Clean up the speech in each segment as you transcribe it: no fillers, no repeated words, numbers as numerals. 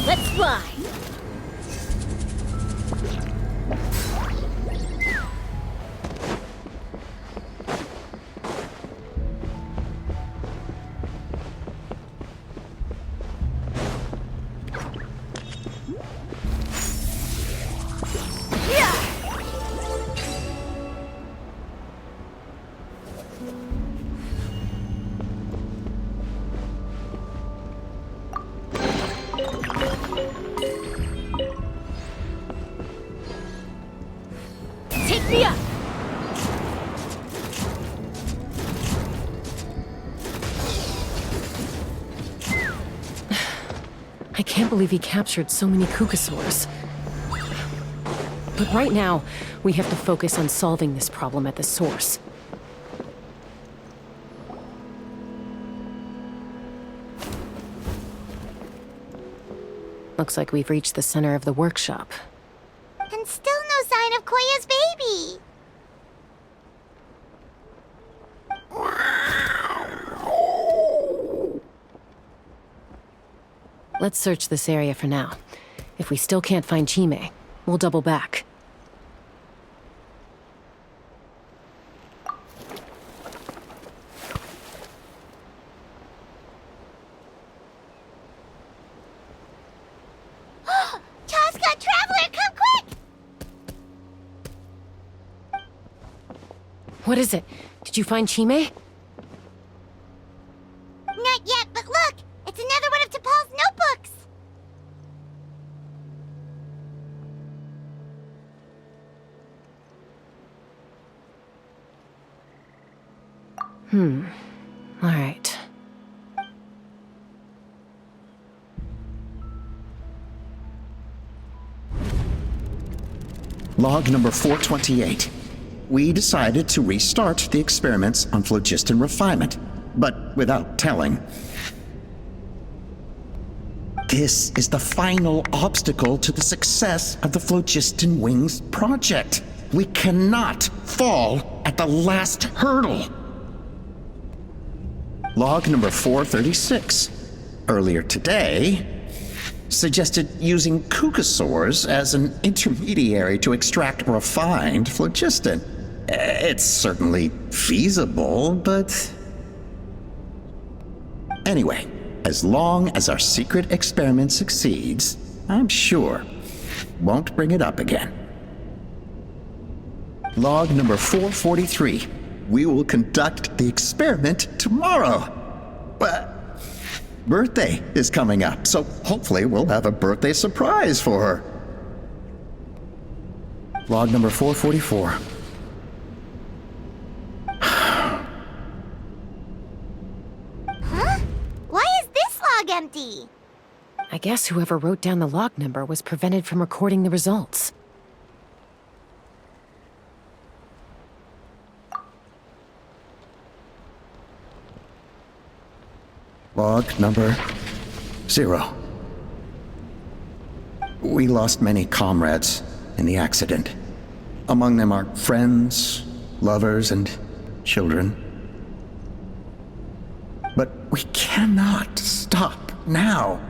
Let's fly! Take me up! I can't believe he captured so many Kukasaurs. But right now, we have to focus on solving this problem at the source. Looks like we've reached the center of the workshop. And still no sign of Koya's baby! Let's search this area for now. If we still can't find Chime, we'll double back. Chasca, Traveler, come quick! What is it? Did you find Chime? Not yet, but look! It's another one of T'Pol's notebooks! All right. Log number 428. We decided to restart the experiments on phlogiston refinement, but without telling. This is the final obstacle to the success of the Phlogiston Wings project. We cannot fall at the last hurdle. Log number 436. Earlier today, suggested using Kukasaurs as an intermediary to extract refined phlogiston. It's certainly feasible, but... Anyway, as long as our secret experiment succeeds, I'm sure won't bring it up again. Log number 443. We will conduct the experiment tomorrow. But birthday is coming up, so hopefully we'll have a birthday surprise for her. Log number 444. Huh? Why is this log empty? I guess whoever wrote down the log number was prevented from recording the results. Log number 0. We lost many comrades in the accident. Among them are friends, lovers, and children. But we cannot stop now.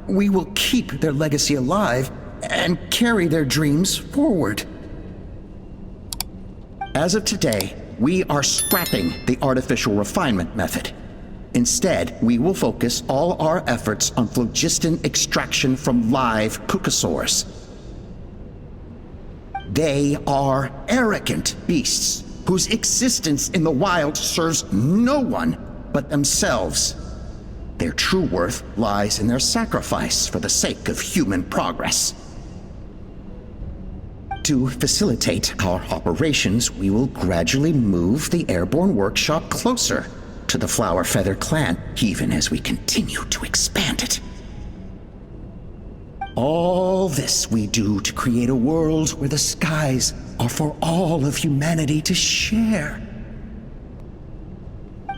We will keep their legacy alive and carry their dreams forward. As of today, we are scrapping the artificial refinement method. Instead, we will focus all our efforts on phlogiston extraction from live Kukasaurs. They are arrogant beasts whose existence in the wild serves no one but themselves. Their true worth lies in their sacrifice for the sake of human progress. To facilitate our operations, we will gradually move the airborne workshop closer to the Flower Feather clan, even as we continue to expand it. All this we do to create a world where the skies are for all of humanity to share.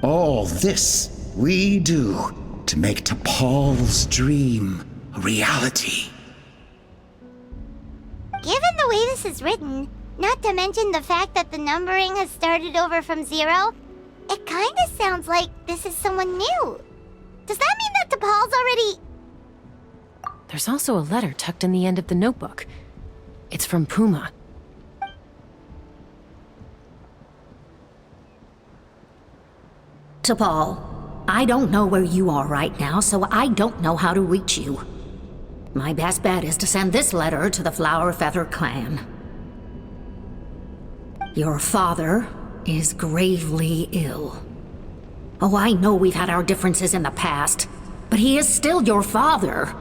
All this we do to make T'Pol's dream a reality. Given the way this is written, not to mention the fact that the numbering has started over from 0, it kinda sounds like this is someone new. Does that mean that T'Pol's already... There's also a letter tucked in the end of the notebook. It's from Puma. T'Pol, I don't know where you are right now, so I don't know how to reach you. My best bet is to send this letter to the Flower Feather clan. Your father is gravely ill. Oh, I know we've had our differences in the past, but he is still your father.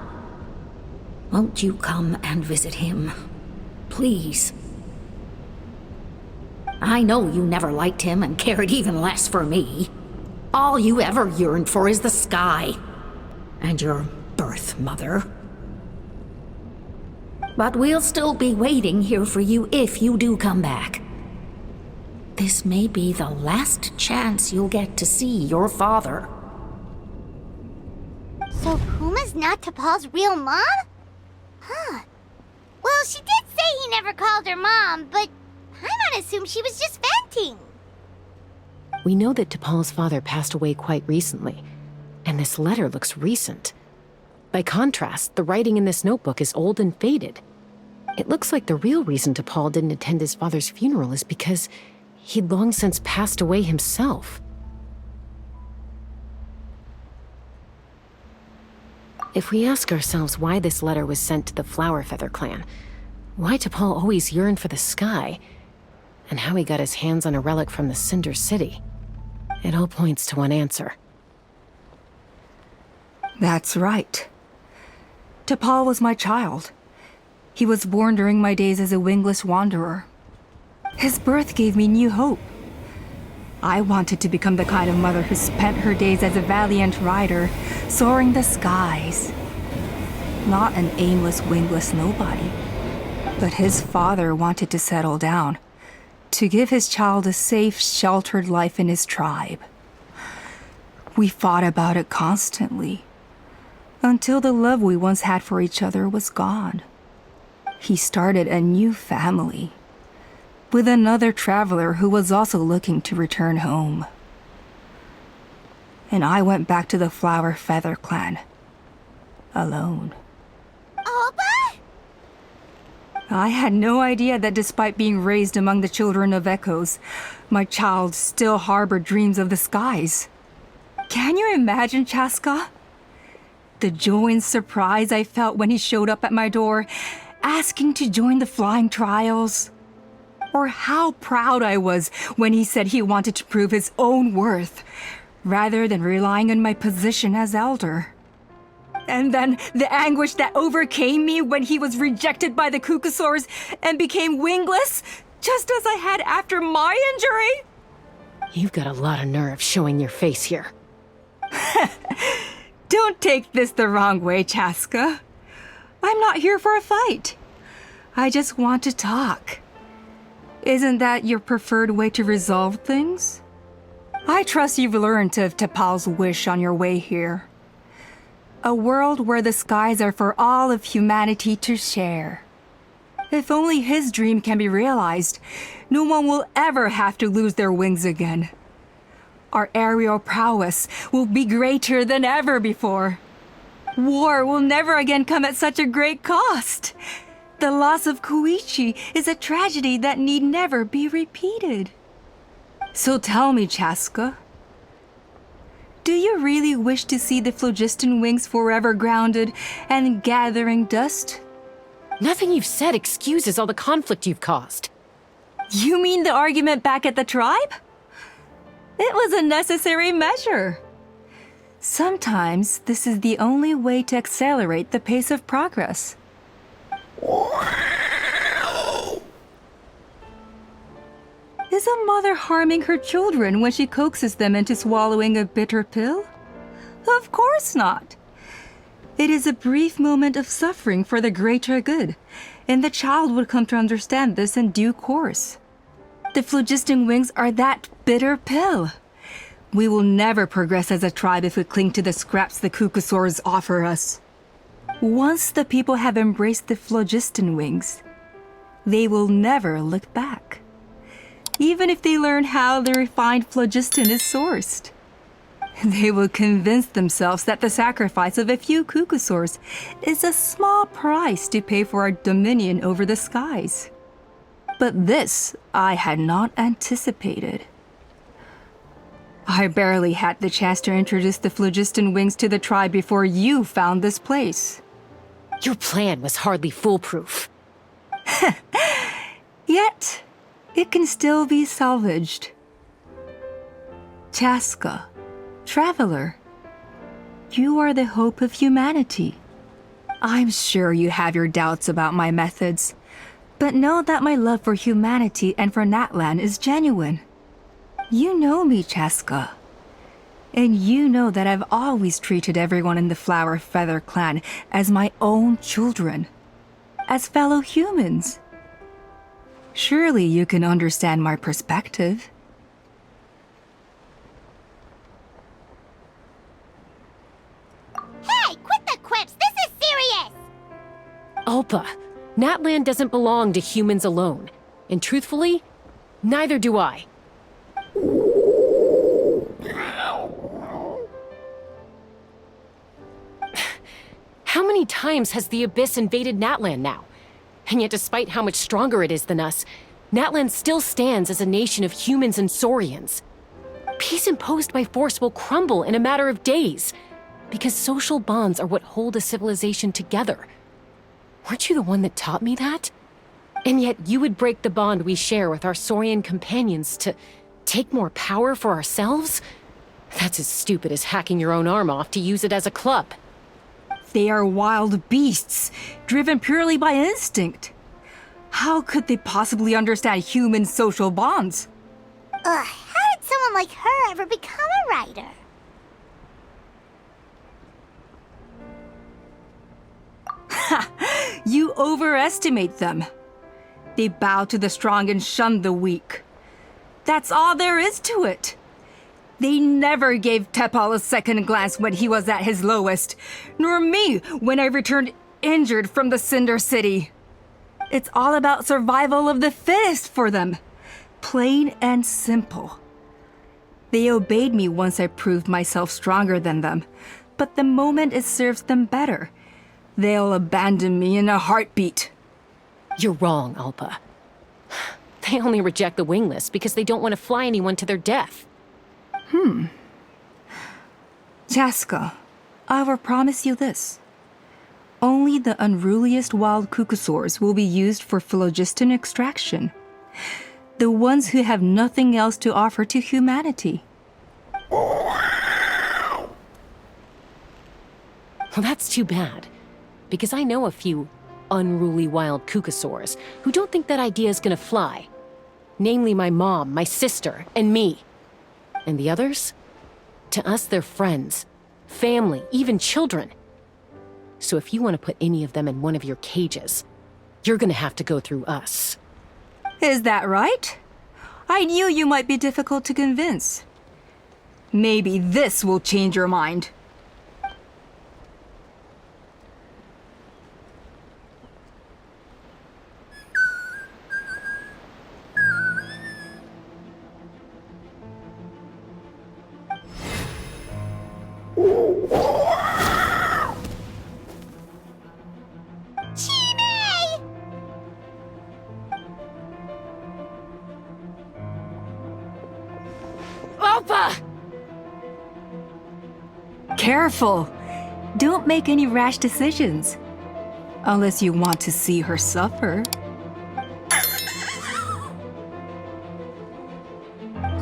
Won't you come and visit him? Please. I know you never liked him and cared even less for me. All you ever yearned for is the sky. And your birth mother. But we'll still be waiting here for you if you do come back. This may be the last chance you'll get to see your father. So Puma's not T'Pol's real mom? Huh. Well, she did say he never called her mom, but I'm gonna assume she was just venting. We know that T'Pol's father passed away quite recently, and this letter looks recent. By contrast, the writing in this notebook is old and faded. It looks like the real reason T'Pol didn't attend his father's funeral is because he'd long since passed away himself. If we ask ourselves why this letter was sent to the Flower Feather clan, why T'Pol always yearned for the sky, and how he got his hands on a relic from the Cinder City, it all points to one answer. That's right. T'Pol was my child. He was born during my days as a wingless wanderer. His birth gave me new hope. I wanted to become the kind of mother who spent her days as a valiant rider, soaring the skies. Not an aimless, wingless nobody. But his father wanted to settle down, to give his child a safe, sheltered life in his tribe. We fought about it constantly, until the love we once had for each other was gone. He started a new family, with another traveler who was also looking to return home. And I went back to the Flower Feather clan, alone. Opa? I had no idea that despite being raised among the children of echoes, my child still harbored dreams of the skies. Can you imagine, Chasca? The joy and surprise I felt when he showed up at my door, asking to join the flying trials. Or how proud I was when he said he wanted to prove his own worth, rather than relying on my position as elder. And then the anguish that overcame me when he was rejected by the Kukusaurs and became wingless, just as I had after my injury. You've got a lot of nerve showing your face here. Don't take this the wrong way, Chasca. I'm not here for a fight. I just want to talk. Isn't that your preferred way to resolve things? I trust you've learned of T'Pol's wish on your way here. A world where the skies are for all of humanity to share. If only his dream can be realized, no one will ever have to lose their wings again. Our aerial prowess will be greater than ever before. War will never again come at such a great cost. The loss of Koichi is a tragedy that need never be repeated. So tell me, Chasca, do you really wish to see the phlogiston wings forever grounded and gathering dust? Nothing you've said excuses all the conflict you've caused. You mean the argument back at the tribe? It was a necessary measure. Sometimes this is the only way to accelerate the pace of progress. Is a mother harming her children when she coaxes them into swallowing a bitter pill? Of course not. It is a brief moment of suffering for the greater good, and the child would come to understand this in due course. The phlogiston wings are that bitter pill. We will never progress as a tribe if we cling to the scraps the Kukusaurs offer us. Once the people have embraced the phlogiston wings, they will never look back. Even if they learn how the refined phlogiston is sourced. They will convince themselves that the sacrifice of a few Kukusaurs is a small price to pay for our dominion over the skies. But this I had not anticipated. I barely had the chance to introduce the phlogiston wings to the tribe before you found this place. Your plan was hardly foolproof. Yet, it can still be salvaged. Chasca, traveler, you are the hope of humanity. I'm sure you have your doubts about my methods, but know that my love for humanity and for Natlan is genuine. You know me, Chasca. And you know that I've always treated everyone in the Flower Feather clan as my own children, as fellow humans. Surely you can understand my perspective. Hey, quit the quips! This is serious! Alpa, Natlan doesn't belong to humans alone. And truthfully, neither do I. How many times has the Abyss invaded Natlan now? And yet despite how much stronger it is than us, Natlan still stands as a nation of humans and saurians. Peace imposed by force will crumble in a matter of days, because social bonds are what hold a civilization together. Weren't you the one that taught me that? And yet you would break the bond we share with our saurian companions to take more power for ourselves? That's as stupid as hacking your own arm off to use it as a club. They are wild beasts, driven purely by instinct. How could they possibly understand human social bonds? How did someone like her ever become a writer? You overestimate them. They bow to the strong and shun the weak. That's all there is to it. They never gave Tepal a second glance when he was at his lowest, nor me when I returned injured from the Cinder City. It's all about survival of the fittest for them. Plain and simple. They obeyed me once I proved myself stronger than them, but the moment it serves them better, they'll abandon me in a heartbeat. You're wrong, Alpa. They only reject the wingless because they don't want to fly anyone to their death. Chasca, I will promise you this. Only the unruliest wild Kukusaurs will be used for phlogiston extraction. The ones who have nothing else to offer to humanity. Well, that's too bad. Because I know a few unruly wild Kukusaurs who don't think that idea is gonna fly. Namely my mom, my sister, and me. And the others? To us, they're friends, family, even children. So if you want to put any of them in one of your cages, you're gonna have to go through us. Is that right? I knew you might be difficult to convince. Maybe this will change your mind. Alpa! Careful! Don't make any rash decisions. Unless you want to see her suffer.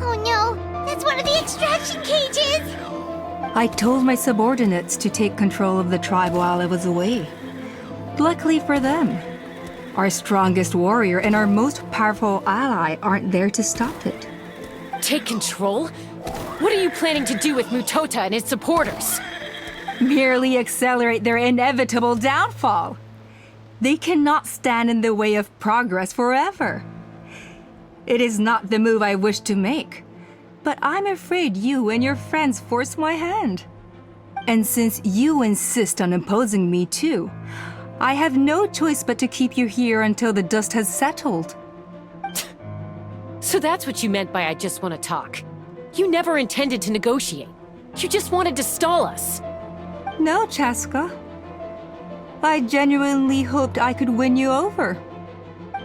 Oh no, that's one of the extraction cages! I told my subordinates to take control of the tribe while I was away. Luckily for them, our strongest warrior and our most powerful ally aren't there to stop it. Take control? What are you planning to do with Mutota and his supporters? Merely accelerate their inevitable downfall. They cannot stand in the way of progress forever. It is not the move I wish to make, But I'm afraid you and your friends forced my hand. And since you insist on imposing me too, I have no choice but to keep you here until the dust has settled. So that's what you meant by I just want to talk. You never intended to negotiate. You just wanted to stall us. No, Chasca. I genuinely hoped I could win you over.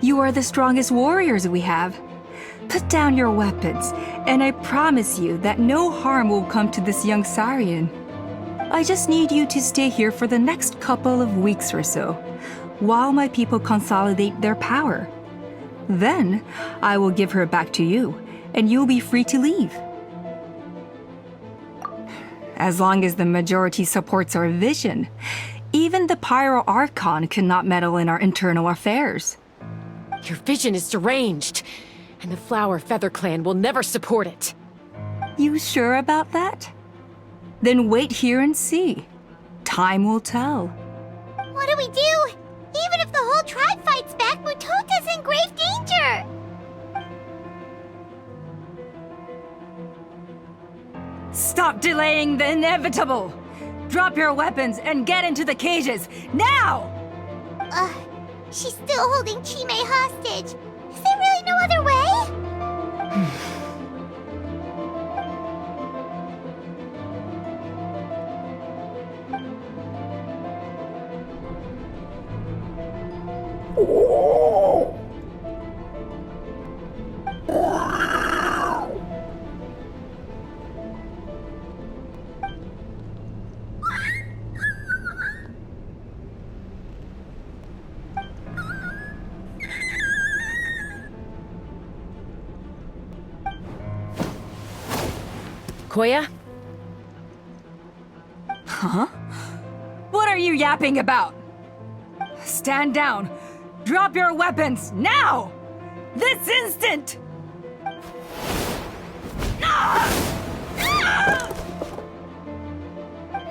You are the strongest warriors we have. Put down your weapons, and I promise you that no harm will come to this young Sarian. I just need you to stay here for the next couple of weeks or so, while my people consolidate their power. Then, I will give her back to you, and you'll be free to leave. As long as the majority supports our vision, even the Pyro Archon cannot meddle in our internal affairs. Your vision is deranged, and the Flower Feather Clan will never support it. You sure about that? Then wait here and see. Time will tell. What do we do? Even if the whole tribe fights back, Mutota's in grave danger! Stop delaying the inevitable! Drop your weapons and get into the cages, now! She's still holding Chime hostage. Is there really no other way? Koya? Huh? What are you yapping about? Stand down. Drop your weapons, now! This instant!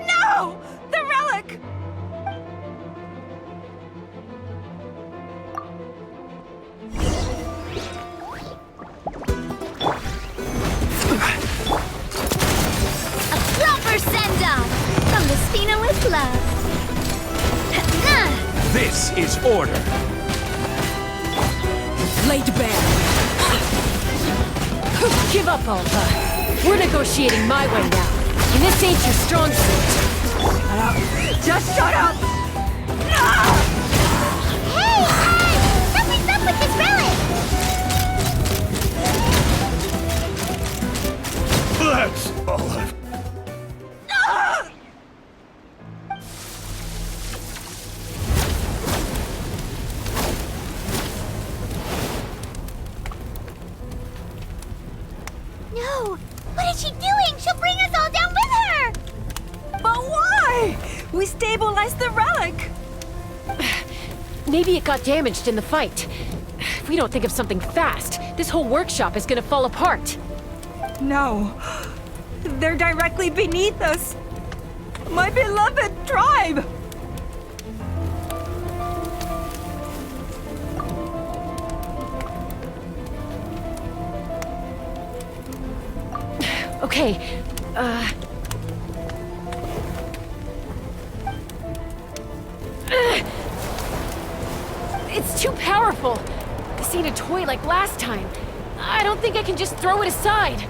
No! The relic! Proper send-off from the Spina with love. This is order. Laid bare. Give up, Alpha. We're negotiating my way now, and this ain't your strong suit. Just shut up! Hey, something's up with this relic! That's all I've... No! What is she doing? She'll bring us all down with her! But why? We stabilized the relic! Maybe it got damaged in the fight. If we don't think of something fast, this whole workshop is gonna fall apart. No. They're directly beneath us. My beloved tribe! Okay, It's too powerful. This ain't a toy like last time. I don't think I can just throw it aside.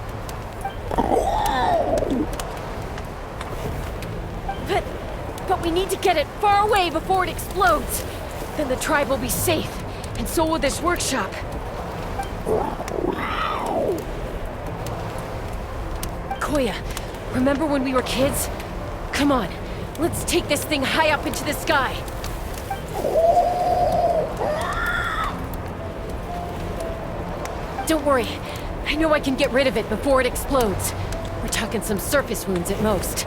But we need to get it far away before it explodes. Then the tribe will be safe, and so will this workshop. Koya, remember when we were kids? Come on, let's take this thing high up into the sky. Don't worry, I know I can get rid of it before it explodes. We're talking some surface wounds at most.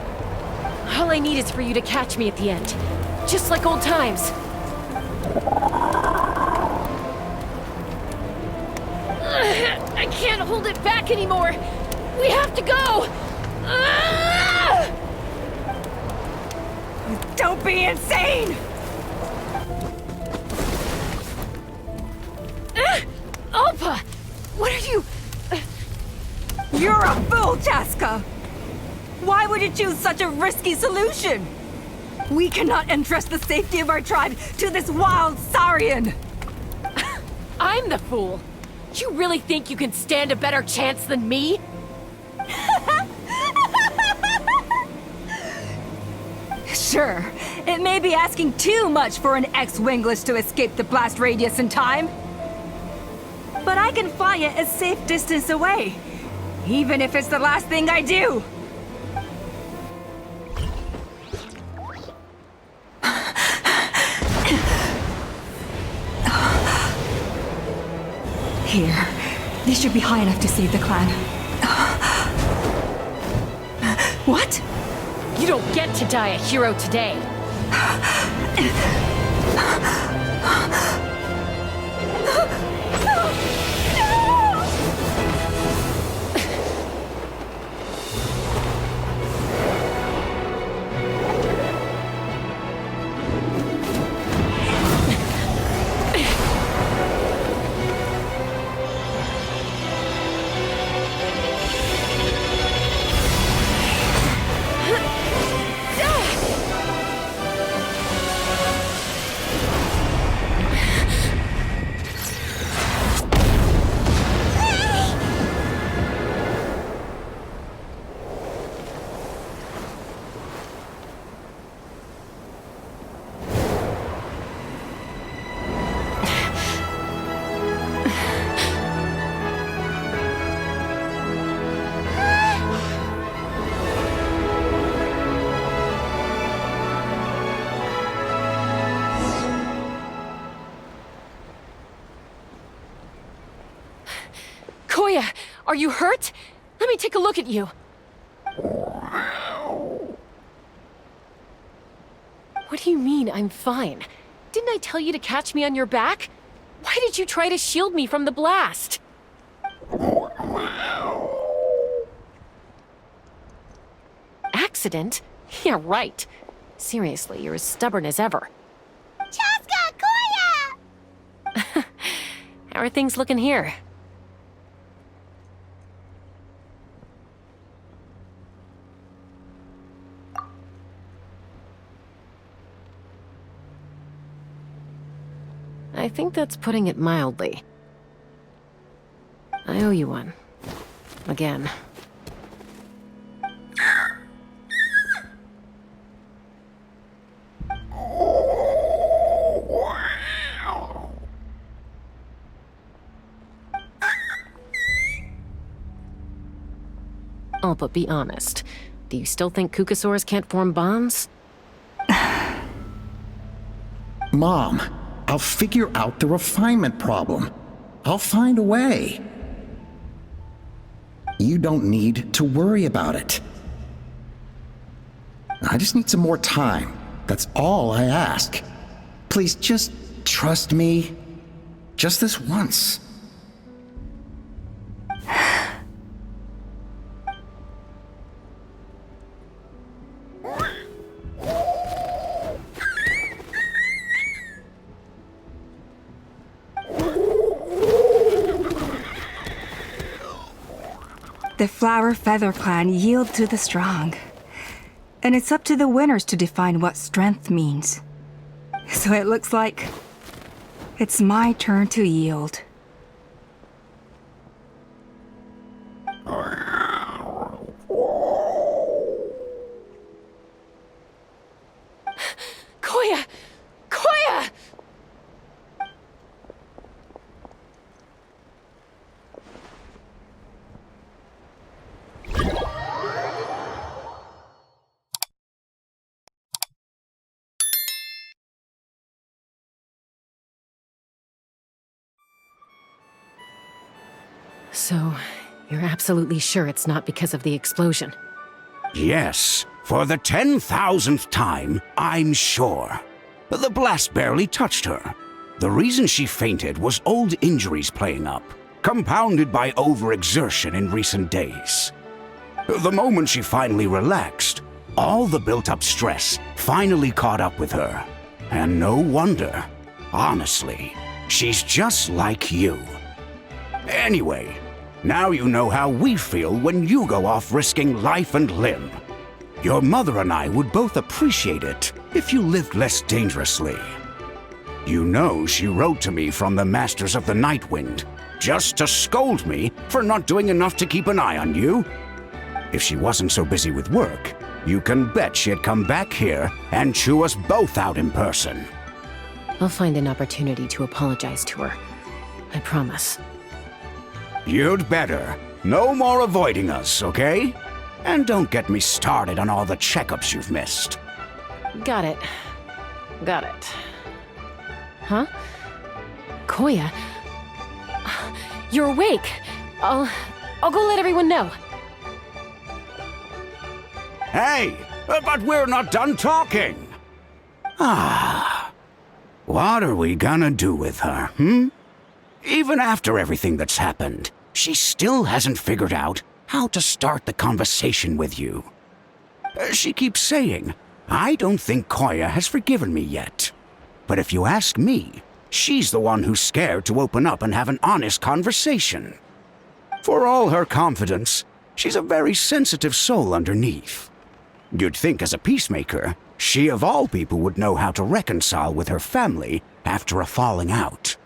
All I need is for you to catch me at the end, just like old times. I can't hold it back anymore. We have to go! Don't be insane! Alpa! What are you... You're a fool, Chasca! Why would you choose such a risky solution? We cannot entrust the safety of our tribe to this wild Saurian! I'm the fool. You really think you can stand a better chance than me? Sure, it may be asking too much for an ex-wingless to escape the blast radius in time. But I can fly it a safe distance away, even if it's the last thing I do. Here, this should be high enough to save the clan. What? You don't get to die a hero today. Koya, are you hurt? Let me take a look at you. What do you mean, I'm fine? Didn't I tell you to catch me on your back? Why did you try to shield me from the blast? Accident? Yeah, right. Seriously, you're as stubborn as ever. Chasca, Koya! How are things looking here? I think that's putting it mildly. I owe you one. Again. Oh, but be honest. Do you still think Kukasaurs can't form bonds? Mom, I'll figure out the refinement problem. I'll find a way. You don't need to worry about it. I just need some more time. That's all I ask. Please just trust me. Just this once. The Flower Feather Clan yield to the strong. And it's up to the winners to define what strength means. So it looks like it's my turn to yield. Koya! Koya! So, you're absolutely sure it's not because of the explosion? Yes, for the 10,000th time, I'm sure. The blast barely touched her. The reason she fainted was old injuries playing up, compounded by overexertion in recent days. The moment she finally relaxed, all the built-up stress finally caught up with her. And no wonder. Honestly, she's just like you. Anyway, Now you know how we feel when you go off risking life and limb. Your mother and I would both appreciate it if you lived less dangerously. You know she wrote to me from the Masters of the Night Wind, just to scold me for not doing enough to keep an eye on you. If she wasn't so busy with work, you can bet she'd come back here and chew us both out in person. I'll find an opportunity to apologize to her. I promise. You'd better. No more avoiding us, okay? And don't get me started on all the checkups you've missed. Got it. Got it. Huh? Koya? You're awake. I'll go let everyone know. Hey, but we're not done talking. What are we gonna do with her, Even after everything that's happened, she still hasn't figured out how to start the conversation with you. She keeps saying, I don't think Koya has forgiven me yet. But if you ask me, she's the one who's scared to open up and have an honest conversation. For all her confidence, she's a very sensitive soul underneath. You'd think as a peacemaker, she of all people would know how to reconcile with her family after a falling out.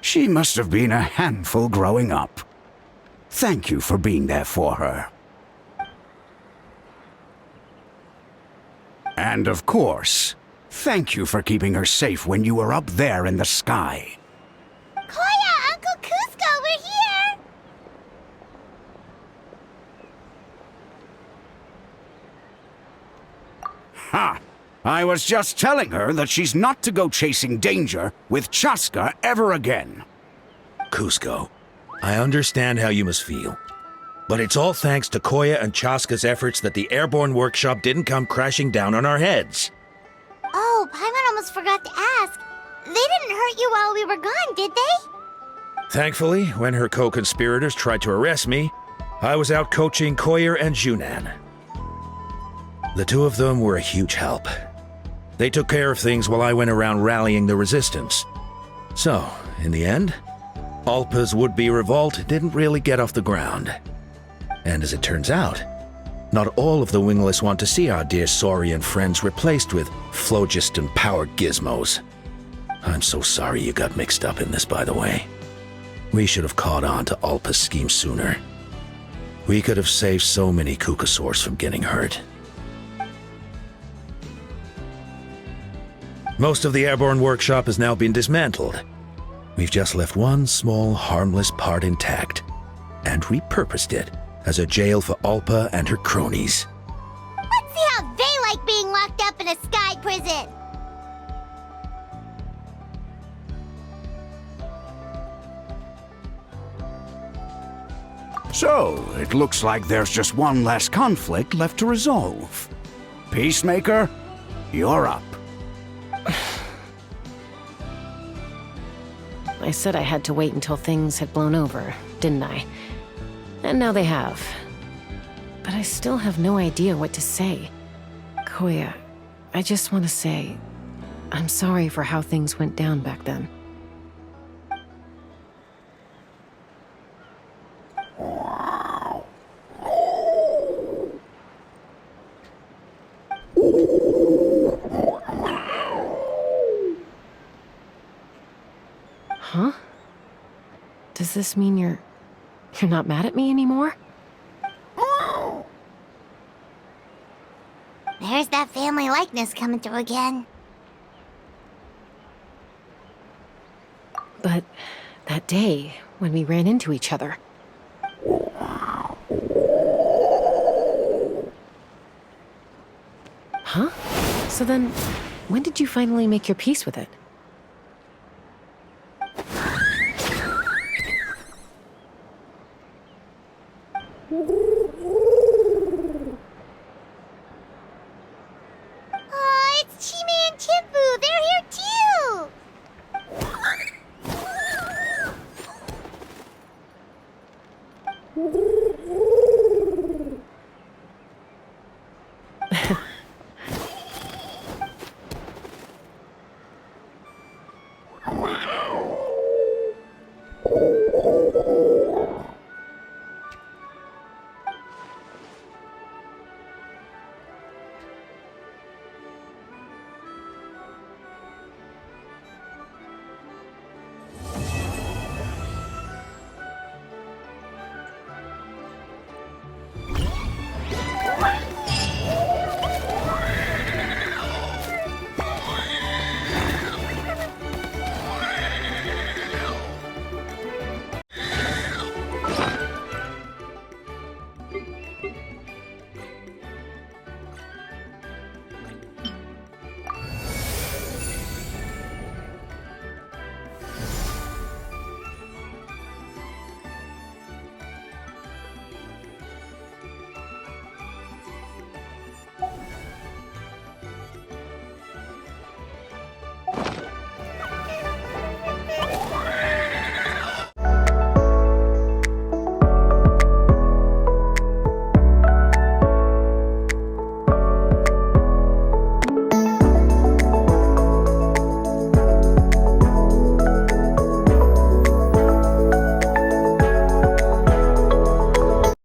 She must have been a handful growing up. Thank you for being there for her. And of course, thank you for keeping her safe when you were up there in the sky. Koya, Uncle Cusco, we're here! Ha! I was just telling her that she's not to go chasing danger with Chasca ever again. Cusco, I understand how you must feel. But it's all thanks to Koya and Chasca's efforts that the airborne workshop didn't come crashing down on our heads. Oh, Paimon almost forgot to ask. They didn't hurt you while we were gone, did they? Thankfully, when her co-conspirators tried to arrest me, I was out coaching Koya and Junan. The two of them were a huge help. They took care of things while I went around rallying the resistance. So, in the end, Alpa's would-be revolt didn't really get off the ground. And as it turns out, not all of the wingless want to see our dear Saurian friends replaced with phlogiston-powered gizmos. I'm so sorry you got mixed up in this, by the way. We should have caught on to Alpa's scheme sooner. We could have saved so many Kukasaurs from getting hurt. Most of the airborne workshop has now been dismantled. We've just left one small, harmless part intact, and repurposed it as a jail for Alpa and her cronies. Let's see how they like being locked up in a sky prison! So, it looks like there's just one last conflict left to resolve. Peacemaker, you're up. I said I had to wait until things had blown over, didn't I? And now they have. But I still have no idea what to say. Koya, I just want to say, I'm sorry for how things went down back then. Huh? Does this mean you're not mad at me anymore? There's that family likeness coming through again. But that day, when we ran into each other... Huh? So then, when did you finally make your peace with it? Oh, it's Chime and Chimpu! They're here too!